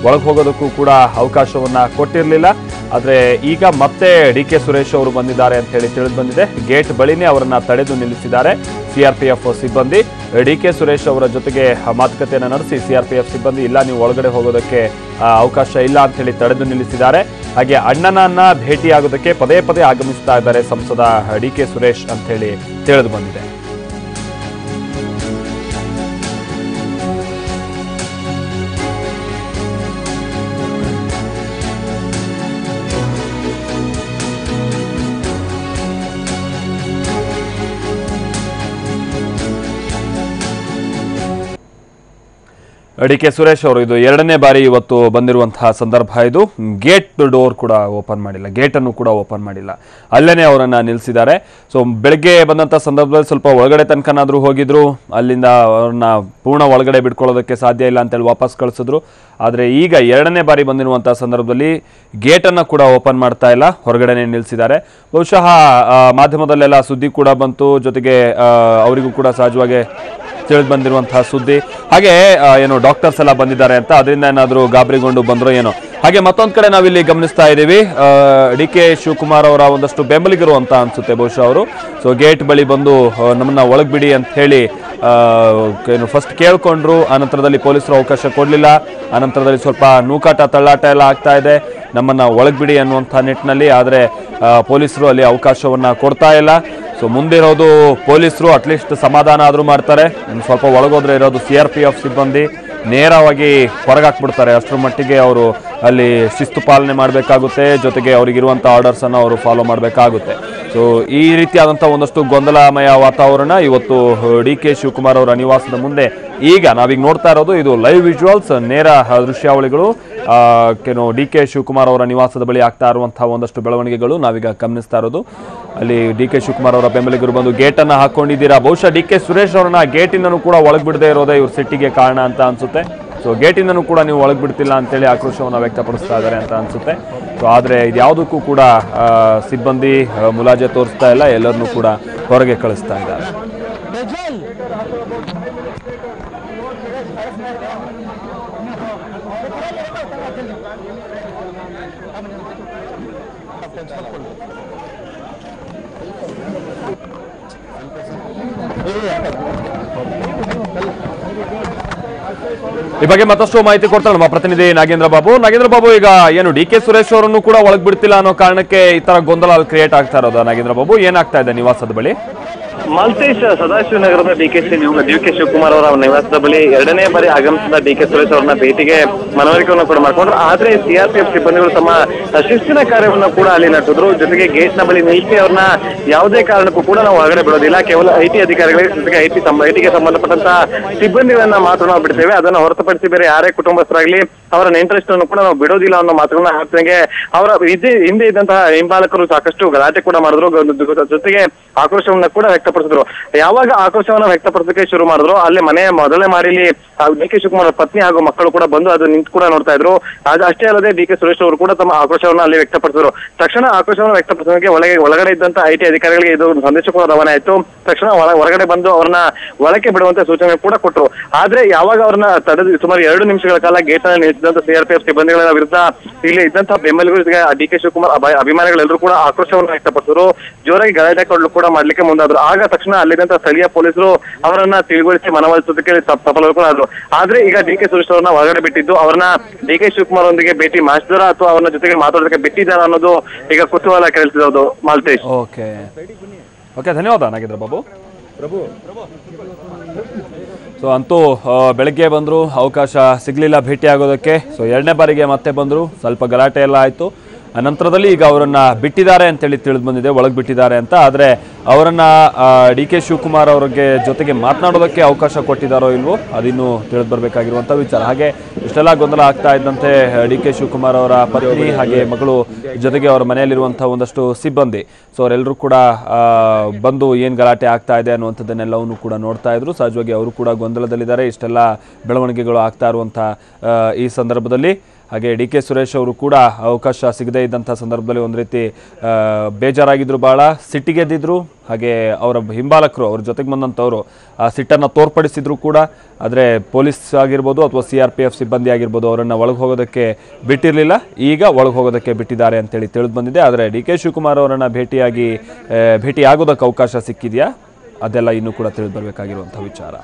ಒಳಗೆ ಹೋಗೋದಕ್ಕೂ ಕೂಡ ಅವಕಾಶವನ್ನ ಕೊಟ್ಟಿರಲಿಲ್ಲ. ಆದರೆ ಈಗ ಮತ್ತೆ DK ಸುರೇಶ್ ಅವರು ಬಂದಿದ್ದಾರೆ ಅಂತ ಹೇಳಿ ತಿಳಿದು ಬಂದಿದೆ. ಗೇಟ್ ಬಳಿನೇ ಅವರನ್ನ ತಡೆದು ನಿಲ್ಲಿಸಿದ್ದಾರೆ CRPF ಸಿಬ್ಬಂದಿ. DK ಸುರೇಶ್ ಅವರ ಜೊತೆಗೆ ಮಾತುಕತೆಯನ್ನು ನಡೆಸಿ CRPF ಸಿಬ್ಬಂದಿ ಇಲ್ಲ, ನೀವು ಒಳಗಡೆ ಹೋಗೋದಕ್ಕೆ ಅವಕಾಶ ಇಲ್ಲ ಅಂತ ಹೇಳಿ ತಡೆದು ನಿಲ್ಲಿಸಿದ್ದಾರೆ. ಹಾಗೆ ಅಣ್ಣನನ್ನ ಭೇಟಿಯಾಗೋದಕ್ಕೆ ಪದೇ ಪದೇ ಆಗಮಿಸ್ತಾ ಇದ್ದಾರೆ ಸಂಸದ DK ಸುರೇಶ್ ಅಂತ ಹೇಳಿ ತಿಳಿದು ಬಂದಿದೆ. DK ಸುರೇಶ್ ಅವರು ಇದು ಎರಡನೇ ಬಾರಿ ಇವತ್ತು ಬಂದಿರುವಂತಹ ಸಂದರ್ಭ. ಇದು ಗೇಟ್ ಡೋರ್ ಕೂಡ ಓಪನ್ ಮಾಡಿಲ್ಲ, ಗೇಟನ್ನು ಕೂಡ ಓಪನ್ ಮಾಡಿಲ್ಲ, ಅಲ್ಲೇನೆ ಅವರನ್ನ ನಿಲ್ಲಿಸಿದ್ದಾರೆ. ಸೊ ಬೆಳಗ್ಗೆ ಬಂದಂಥ ಸಂದರ್ಭದಲ್ಲಿ ಸ್ವಲ್ಪ ಒಳಗಡೆ ತನಕನಾದರೂ ಹೋಗಿದ್ರು, ಅಲ್ಲಿಂದ ಅವ್ರನ್ನ ಪೂರ್ಣ ಒಳಗಡೆ ಬಿಟ್ಕೊಳ್ಳೋದಕ್ಕೆ ಸಾಧ್ಯ ಇಲ್ಲ ಅಂತೇಳಿ ವಾಪಸ್ ಕಳಿಸಿದ್ರು. ಆದರೆ ಈಗ ಎರಡನೇ ಬಾರಿ ಬಂದಿರುವಂತಹ ಸಂದರ್ಭದಲ್ಲಿ ಗೇಟನ್ನು ಕೂಡ ಓಪನ್ ಮಾಡ್ತಾ ಇಲ್ಲ, ಹೊರಗಡೆನೆ ನಿಲ್ಲಿಸಿದ್ದಾರೆ. ಬಹುಶಃ ಮಾಧ್ಯಮದಲ್ಲೆಲ್ಲ ಸುದ್ದಿ ಕೂಡ ಬಂತು, ಜೊತೆಗೆ ಅವರಿಗೂ ಕೂಡ ಸಹಜವಾಗಿ ತಿಳಿದು ಬಂದಿರುವಂತಹ ಸುದ್ದಿ. ಹಾಗೆ ಏನು ಡಾಕ್ಟರ್ಸ್ ಎಲ್ಲ ಬಂದಿದ್ದಾರೆ ಅಂತ, ಅದರಿಂದ ಏನಾದರೂ ಗಾಬರಿಗೊಂಡು ಬಂದ್ರು ಏನೋ. ಹಾಗೆ ಮತ್ತೊಂದು ಕಡೆ ನಾವಿಲ್ಲಿ ಗಮನಿಸ್ತಾ ಇದ್ದೀವಿ, DK ಶಿವಕುಮಾರ್ ಅವರ ಒಂದಷ್ಟು ಬೆಂಬಲಿಗರು ಅಂತ ಅನ್ಸುತ್ತೆ ಬಹುಶಃ ಅವರು. ಸೊ ಗೇಟ್ ಬಳಿ ಬಂದು ನಮ್ಮನ್ನ ಒಳಗ್ ಬಿಡಿ ಅಂತ ಹೇಳಿ ಏನು ಫಸ್ಟ್ ಕೇಳ್ಕೊಂಡ್ರು. ಆನಂತರದಲ್ಲಿ ಪೊಲೀಸರು ಅವಕಾಶ ಕೊಡಲಿಲ್ಲ. ಆನಂತರದಲ್ಲಿ ಸ್ವಲ್ಪ ನೂಕಾಟ ತಳ್ಳಾಟ ಎಲ್ಲ ಆಗ್ತಾ ಇದೆ, ನಮ್ಮನ್ನ ಒಳಗ್ ಬಿಡಿ ಅನ್ನುವಂಥ ನಿಟ್ಟಿನಲ್ಲಿ. ಆದರೆ ಪೊಲೀಸರು ಅಲ್ಲಿ ಅವಕಾಶವನ್ನ ಕೊಡ್ತಾ ಇಲ್ಲ. ಸೊ ಮುಂದಿರೋದು ಪೊಲೀಸರು, ಅಟ್ಲೀಸ್ಟ್ ಸಮಾಧಾನ ಆದರೂ ಮಾಡ್ತಾರೆ. ಸ್ವಲ್ಪ ಒಳಗೋದ್ರೆ ಇರೋದು CRPF ಸಿಬ್ಬಂದಿ, ನೇರವಾಗಿ ಹೊರಗಾಕ್ಬಿಡ್ತಾರೆ. ಅಷ್ಟರ ಮಟ್ಟಿಗೆ ಅವರು ಅಲ್ಲಿ ಶಿಸ್ತು ಪಾಲನೆ ಮಾಡಬೇಕಾಗುತ್ತೆ, ಜೊತೆಗೆ ಅವರಿಗಿರುವಂಥ ಆರ್ಡರ್ಸನ್ನು ಅವರು ಫಾಲೋ ಮಾಡಬೇಕಾಗುತ್ತೆ. ಸೊ ಈ ರೀತಿಯಾದಂಥ ಒಂದಷ್ಟು ಗೊಂದಲಮಯ ವಾತಾವರಣ ಇವತ್ತು DK ಶಿವಕುಮಾರ್ ಅವರ ನಿವಾಸದ ಮುಂದೆ. ಈಗ ನಾವೀಗ ನೋಡ್ತಾ ಇರೋದು ಇದು ಲೈವ್ ವಿಜುವಲ್ಸ್, ನೇರ ದೃಶ್ಯಾವಳಿಗಳು. DK ಶಿವಕುಮಾರ್ ಅವರ ನಿವಾಸದ ಬಳಿ ಆಗ್ತಾ ಇರುವಂತಹ ಒಂದಷ್ಟು ಬೆಳವಣಿಗೆಗಳು ನಾವೀಗ ಗಮನಿಸ್ತಾ ಇರೋದು. ಅಲ್ಲಿ DK ಶಿವಕುಮಾರ್ ಅವರ ಬೆಂಬಲಿಗರು ಬಂದು ಗೇಟನ್ನು ಹಾಕೊಂಡಿದ್ದೀರಾ. ಬಹುಶಃ DK ಸುರೇಶ್ ಅವರನ್ನ ಗೇಟಿನೂ ಕೂಡ ಒಳಗೆ ಬಿಡದೇ ಇರೋದೇ ಇವ್ರ ಸಿಟ್ಟಿಗೆ ಕಾರಣ ಅಂತ ಅನ್ಸುತ್ತೆ. ಸೊ ಗೇಟಿನೂ ಕೂಡ ನೀವು ಒಳಗೆ ಬಿಡ್ತಿಲ್ಲ ಅಂತೇಳಿ ಆಕ್ರೋಶವನ್ನು ವ್ಯಕ್ತಪಡಿಸ್ತಾ ಇದ್ದಾರೆ ಅಂತ ಅನ್ಸುತ್ತೆ. ಸೊ ಆದರೆ ಇದ್ಯಾವುದಕ್ಕೂ ಕೂಡ ಸಿಬ್ಬಂದಿ ಮುಲಾಜೆ ತೋರಿಸ್ತಾ ಇಲ್ಲ, ಎಲ್ಲರನ್ನೂ ಕೂಡ ಹೊರಗೆ ಕಳಿಸ್ತಾ ಇದ್ದಾರೆ. ಈ ಬಗ್ಗೆ ಮತ್ತಷ್ಟು ಮಾಹಿತಿ ಕೊಡ್ತಾರೆ ನಮ್ಮ ಪ್ರತಿನಿಧಿ ನಾಗೇಂದ್ರ ಬಾಬು. ನಾಗೇಂದ್ರ ಬಾಬು, ಈಗ ಏನು DK ಸುರೇಶ್ ಅವರನ್ನು ಕೂಡ ಒಳಗ್ ಬಿಡ್ತಿಲ್ಲ ಅನ್ನೋ ಕಾರಣಕ್ಕೆ ಈ ತರ ಗೊಂದಲ ಕ್ರಿಯೇಟ್ ಆಗ್ತಾ ಇರೋದು. ನಾಗೇಂದ್ರ ಬಾಬು, ಏನಾಗ್ತಾ ಇದೆ ನಿವಾಸದ ಬಳಿ? ಮಾಲ್ತೇಶ್, ಸದಾಶಿವನಗರದ DK ಶಿವಕುಮಾರ್ ಅವರ ನಿವಾಸದ ಬಳಿ ಎರಡನೇ ಬಾರಿ ಆಗಮಿಸಿದ DK ಸುರೇಶ್ ಅವರನ್ನ ಭೇಟಿಗೆ ಮನವರಿಕೆಯನ್ನು ಕೂಡ ಮಾಡಿಕೊಂಡ್ರು. ಆದ್ರೆ CRPF ಸಿಬ್ಬಂದಿಗಳು ತಮ್ಮ ಶಿಸ್ತಿನ ಕಾರ್ಯವನ್ನು ಕೂಡ ಅಲ್ಲಿ ನಡೆಸಿದ್ರು. ಜೊತೆಗೆ ಗೇಟ್ ನ ಬಳಿ ನಿಲ್ಲಿಸಿ ಅವ್ರನ್ನ ಯಾವುದೇ ಕಾರಣಕ್ಕೂ ಕೂಡ ನಾವು ಹೊರಗಡೆ ಬಿಡೋದಿಲ್ಲ, ಕೇವಲ IT ಅಧಿಕಾರಿಗಳಿಗೆ ಜೊತೆಗೆ ಐಟಿಗೆ ಸಂಬಂಧಪಟ್ಟಂತಹ ಸಿಬ್ಬಂದಿಗಳನ್ನ ಮಾತ್ರ ನಾವು ಬಿಡ್ತೇವೆ, ಅದನ್ನು ಹೊರತುಪಡಿಸಿ ಬೇರೆ ಯಾರೇ ಕುಟುಂಬಸ್ಥರಾಗ್ಲಿ ಅವರ ಇಂಟ್ರೆಸ್ಟ್ ಅನ್ನು ಕೂಡ ನಾವು ಬಿಡೋದಿಲ್ಲ ಅನ್ನೋ ಮಾತುಗಳನ್ನ ಹಾಕ್ತಂಗೆ ಅವರ ಹಿಂದೆ ಇದ್ದಂತಹ ಹಿಂಬಾಲಕರು ಸಾಕಷ್ಟು ಗಲಾಟೆ ಕೂಡ ಮಾಡಿದ್ರು, ಜೊತೆಗೆ ಆಕ್ರೋಶವನ್ನ ಕೂಡ ವ್ಯಕ್ತಪಡಿಸಿದ್ರು. ಯಾವಾಗ ಆಕ್ರೋಶವನ್ನ ವ್ಯಕ್ತಪಡಿಸಕ್ಕೆ ಶುರು ಮಾಡಿದ್ರು, ಅಲ್ಲಿ ಮನೆಯ ಮೊದಲನೇ ಮಾರಿಲಿ DK ಶಿವಕುಮಾರ್ ಪತ್ನಿ ಹಾಗೂ ಮಕ್ಕಳು ಕೂಡ ಬಂದು ಅದು ನಿಂತು ಕೂಡ ನೋಡ್ತಾ ಇದ್ರು. ಅಷ್ಟೇ ಅಲ್ಲದೆ DK ಸುರೇಶ್ ಅವರು ಕೂಡ ತಮ್ಮ ಆಕ್ರೋಶವನ್ನ ಅಲ್ಲಿ ವ್ಯಕ್ತಪಡಿಸಿದ್ರು. ತಕ್ಷಣ ಆಕ್ರೋಶವನ್ನು ವ್ಯಕ್ತಪಡಿಸೋದಕ್ಕೆ ಒಳಗಡೆ ಇದ್ದಂತ IT ಅಧಿಕಾರಿಗಳಿಗೆ ಇದು ಸಂದೇಶ ಕೂಡ ರವಾನೆ ಆಯ್ತು. ತಕ್ಷಣ ಹೊರಗಡೆ ಬಂದು ಅವ್ರನ್ನ ಒಳಕ್ಕೆ ಬಿಡುವಂತೆ ಸೂಚನೆ ಕೂಡ ಕೊಟ್ಟರು. ಆದ್ರೆ ಯಾವಾಗ ಅವ್ರನ್ನ ತಡೆದು ಸುಮಾರು 2 ನಿಮಿಷಗಳ ಕಾಲ ಗೇಟ್ ಅನ್ನು ನಿಲ್ಲಿಸಿದಂತ CRPF ಸಿಬ್ಬಂದಿಗಳ ವಿರುದ್ಧ ಇಲ್ಲಿ ಇದ್ದಂತಹ ಬೆಂಬಲಿಗರು DK ಶಿವಕುಮಾರ್ ಅಭಿಮಾನಿಗಳೆಲ್ಲರೂ ಕೂಡ ಆಕ್ರೋಶವನ್ನು ವ್ಯಕ್ತಪಡಿಸಿದ್ರು, ಜೋರಾಗಿ ಗಲಾಟೆ ಕೊಡಲು ಕೂಡ ಮಾಡ್ಲಿಕ್ಕೆ ಮುಂದಾದ್ರು. ಆಗ ತಕ್ಷಣ ಅಲ್ಲಿದ್ದಂತ ಸ್ಥಳೀಯ ಪೊಲೀಸರು ಅವರನ್ನ ತಿಳಿಗೊಳಿಸಿ ಮನವೊಲಿಸೋದಕ್ಕೆ ಸಫಲರಾದ್ರು. ಆದ್ರೆ ಈಗ DK ಸುರೇಶ್ ಅವರನ್ನ ಹೊರಗಡೆ ಬಿಟ್ಟಿದ್ದು, ಅವ್ರನ್ನ DK ಶಿವಕುಮಾರ್ ಒಂದಿಗೆ ಭೇಟಿ ಮಾಡಿಸಿದಾರ ಅಥವಾ ಅವ್ರನ್ನ ಜೊತೆಗೆ ಮಾತಾಡೋದಕ್ಕೆ ಬಿಟ್ಟಿದ್ದಾರ ಅನ್ನೋದು ಈಗ ಕುತೂಹಲ ಕೇಳಿಸಿರೋದು. ಮಾಲ್ತೇಶ್, ಓಕೆ, ಧನ್ಯವಾದ ನಾಗೇಂದ್ರ ಬಾಬು. ಸೊ ಅಂತೂ ಬೆಳಗ್ಗೆ ಬಂದರು, ಅವಕಾಶ ಸಿಗಲಿಲ್ಲ ಭೇಟಿಯಾಗೋದಕ್ಕೆ. ಸೊ ಎರಡನೇ ಬಾರಿಗೆ ಮತ್ತೆ ಬಂದರು, ಸ್ವಲ್ಪ ಗಲಾಟೆ ಎಲ್ಲ ಆಯಿತು. ನಂತರದಲ್ಲಿ ಈಗ ಅವರನ್ನು ಬಿಟ್ಟಿದ್ದಾರೆ ಅಂತೇಳಿ ತಿಳಿದು ಬಂದಿದೆ, ಒಳಗೆ ಬಿಟ್ಟಿದ್ದಾರೆ ಅಂತ. ಆದರೆ ಅವರನ್ನು DK ಶಿವಕುಮಾರ್ ಅವ್ರಿಗೆ ಜೊತೆಗೆ ಮಾತನಾಡೋದಕ್ಕೆ ಅವಕಾಶ ಕೊಟ್ಟಿದ್ದಾರೋ ಇಲ್ವೋ ಅದಿನ್ನೂ ತಿಳಿದು ಬರಬೇಕಾಗಿರುವಂಥ ವಿಚಾರ. ಹಾಗೆ ಇಷ್ಟೆಲ್ಲ ಗೊಂದಲ ಆಗ್ತಾ ಇದ್ದಂತೆ DK ಶಿವಕುಮಾರ್ ಅವರ ಪತ್ನಿ ಹಾಗೆ ಮಗಳು ಜೊತೆಗೆ ಅವರ ಮನೆಯಲ್ಲಿರುವಂಥ ಒಂದಷ್ಟು ಸಿಬ್ಬಂದಿ, ಸೊ ಅವರೆಲ್ಲರೂ ಕೂಡ ಬಂದು ಏನು ಗಲಾಟೆ ಆಗ್ತಾ ಇದೆ ಅನ್ನುವಂಥದ್ದನ್ನೆಲ್ಲವನ್ನೂ ಕೂಡ ನೋಡ್ತಾ ಇದ್ರು. ಸಹಜವಾಗಿ ಅವರು ಕೂಡ ಗೊಂದಲದಲ್ಲಿದ್ದಾರೆ. ಇಷ್ಟೆಲ್ಲ ಬೆಳವಣಿಗೆಗಳು ಆಗ್ತಾ ಇರುವಂಥ ಈ ಸಂದರ್ಭದಲ್ಲಿ ಹಾಗೆ ಡಿ ಕೆ ಸುರೇಶ್ ಅವರು ಕೂಡ ಅವಕಾಶ ಸಿಗದೇ ಇದ್ದಂಥ ಸಂದರ್ಭದಲ್ಲಿ ಒಂದು ರೀತಿ ಬೇಜಾರಾಗಿದ್ರು, ಭಾಳ ಸಿಟ್ಟಿಗೆದ್ದಿದ್ರು. ಹಾಗೆ ಅವರ ಹಿಂಬಾಲಕರು ಅವ್ರ ಜೊತೆಗೆ ಬಂದಂಥವ್ರು ಆ ಸಿಟ್ಟನ್ನು ತೋರ್ಪಡಿಸಿದ್ರು ಕೂಡ. ಆದರೆ ಪೊಲೀಸ್ ಆಗಿರ್ಬೋದು ಅಥವಾ CRPF ಸಿಬ್ಬಂದಿ ಆಗಿರ್ಬೋದು ಅವರನ್ನು ಒಳಗೆ ಹೋಗೋದಕ್ಕೆ ಬಿಟ್ಟಿರಲಿಲ್ಲ. ಈಗ ಒಳಗೆ ಹೋಗೋದಕ್ಕೆ ಬಿಟ್ಟಿದ್ದಾರೆ ಅಂತೇಳಿ ತಿಳಿದು ಬಂದಿದೆ. ಆದರೆ ಡಿ ಕೆ ಶಿವಕುಮಾರ್ ಅವರನ್ನು ಭೇಟಿಯಾಗೋದಕ್ಕೆ ಅವಕಾಶ ಸಿಕ್ಕಿದೆಯಾ, ಅದೆಲ್ಲ ಇನ್ನೂ ಕೂಡ ತಿಳಿದು ಬರಬೇಕಾಗಿರುವಂಥ ವಿಚಾರ.